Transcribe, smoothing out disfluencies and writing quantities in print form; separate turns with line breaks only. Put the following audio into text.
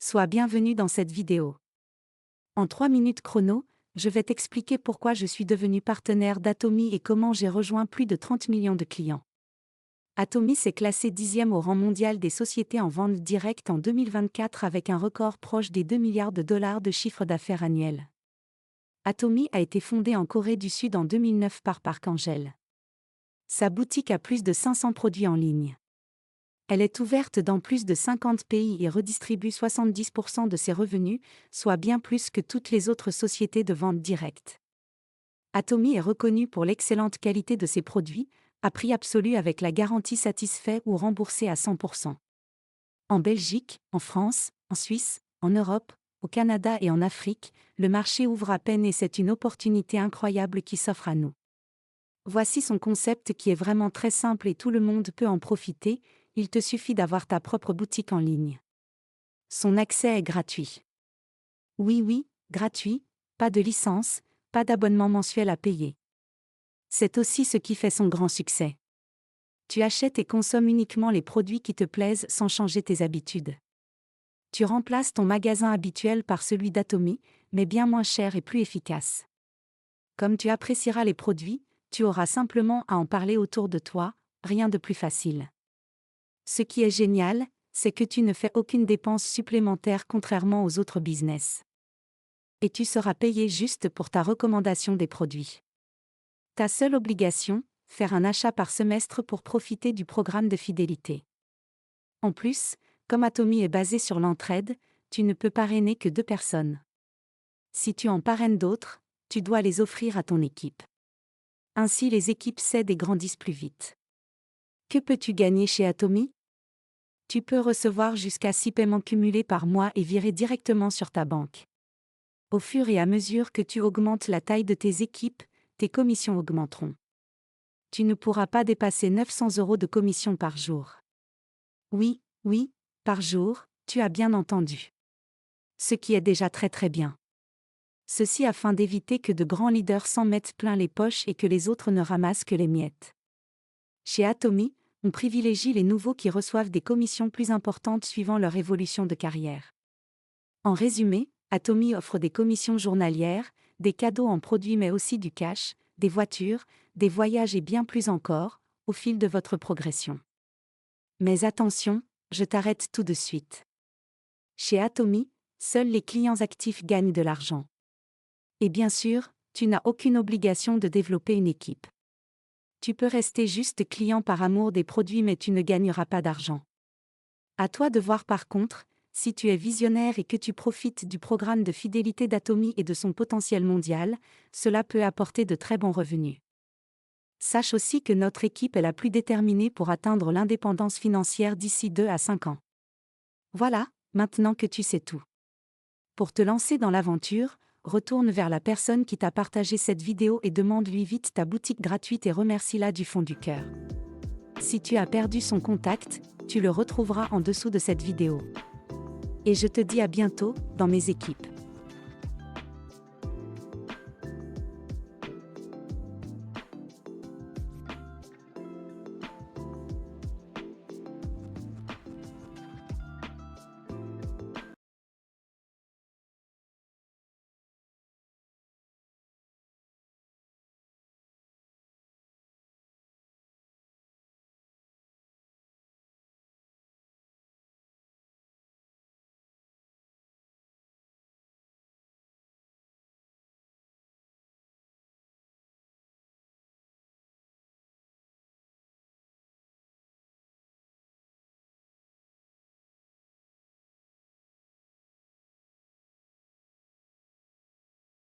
Sois bienvenue dans cette vidéo. En 3 minutes chrono, je vais t'expliquer pourquoi je suis devenu partenaire d'Atomy et comment j'ai rejoint plus de 30 millions de clients. Atomy s'est classé 10e au rang mondial des sociétés en vente directe en 2024 avec un record proche des 2 milliards de dollars de chiffre d'affaires annuel. Atomy a été fondée en Corée du Sud en 2009 par Park Angel. Sa boutique a plus de 500 produits en ligne. Elle est ouverte dans plus de 50 pays et redistribue 70% de ses revenus, soit bien plus que toutes les autres sociétés de vente directe. Atomy est reconnue pour l'excellente qualité de ses produits, à prix absolu avec la garantie satisfait ou remboursé à 100%. En Belgique, en France, en Suisse, en Europe, au Canada et en Afrique, le marché ouvre à peine et c'est une opportunité incroyable qui s'offre à nous. Voici son concept qui est vraiment très simple et tout le monde peut en profiter, il te suffit d'avoir ta propre boutique en ligne. Son accès est gratuit. Oui, gratuit, pas de licence, pas d'abonnement mensuel à payer. C'est aussi ce qui fait son grand succès. Tu achètes et consommes uniquement les produits qui te plaisent sans changer tes habitudes. Tu remplaces ton magasin habituel par celui d'Atomy, mais bien moins cher et plus efficace. Comme tu apprécieras les produits, tu auras simplement à en parler autour de toi, rien de plus facile. Ce qui est génial, c'est que tu ne fais aucune dépense supplémentaire contrairement aux autres business. Et tu seras payé juste pour ta recommandation des produits. Ta seule obligation, faire un achat par semestre pour profiter du programme de fidélité. En plus, comme Atomy est basé sur l'entraide, tu ne peux parrainer que 2 personnes. Si tu en parraines d'autres, tu dois les offrir à ton équipe. Ainsi les équipes s'aident et grandissent plus vite. Que peux-tu gagner chez Atomy ? Tu peux recevoir jusqu'à 6 paiements cumulés par mois et virer directement sur ta banque. Au fur et à mesure que tu augmentes la taille de tes équipes, tes commissions augmenteront. Tu ne pourras pas dépasser 900 € de commission par jour. Oui, par jour, tu as bien entendu. Ce qui est déjà très bien. Ceci afin d'éviter que de grands leaders s'en mettent plein les poches et que les autres ne ramassent que les miettes. Chez Atomy, on privilégie les nouveaux qui reçoivent des commissions plus importantes suivant leur évolution de carrière. En résumé, Atomy offre des commissions journalières, des cadeaux en produits mais aussi du cash, des voitures, des voyages et bien plus encore, au fil de votre progression. Mais attention, je t'arrête tout de suite. Chez Atomy, seuls les clients actifs gagnent de l'argent. Et bien sûr, tu n'as aucune obligation de développer une équipe. Tu peux rester juste client par amour des produits mais tu ne gagneras pas d'argent. À toi de voir par contre, si tu es visionnaire et que tu profites du programme de fidélité d'Atomy et de son potentiel mondial, cela peut apporter de très bons revenus. Sache aussi que notre équipe est la plus déterminée pour atteindre l'indépendance financière d'ici 2 à 5 ans. Voilà, maintenant que tu sais tout. Pour te lancer dans l'aventure, retourne vers la personne qui t'a partagé cette vidéo et demande-lui vite ta boutique gratuite et remercie-la du fond du cœur. Si tu as perdu son contact, tu le retrouveras en dessous de cette vidéo. Et je te dis à bientôt, dans mes équipes.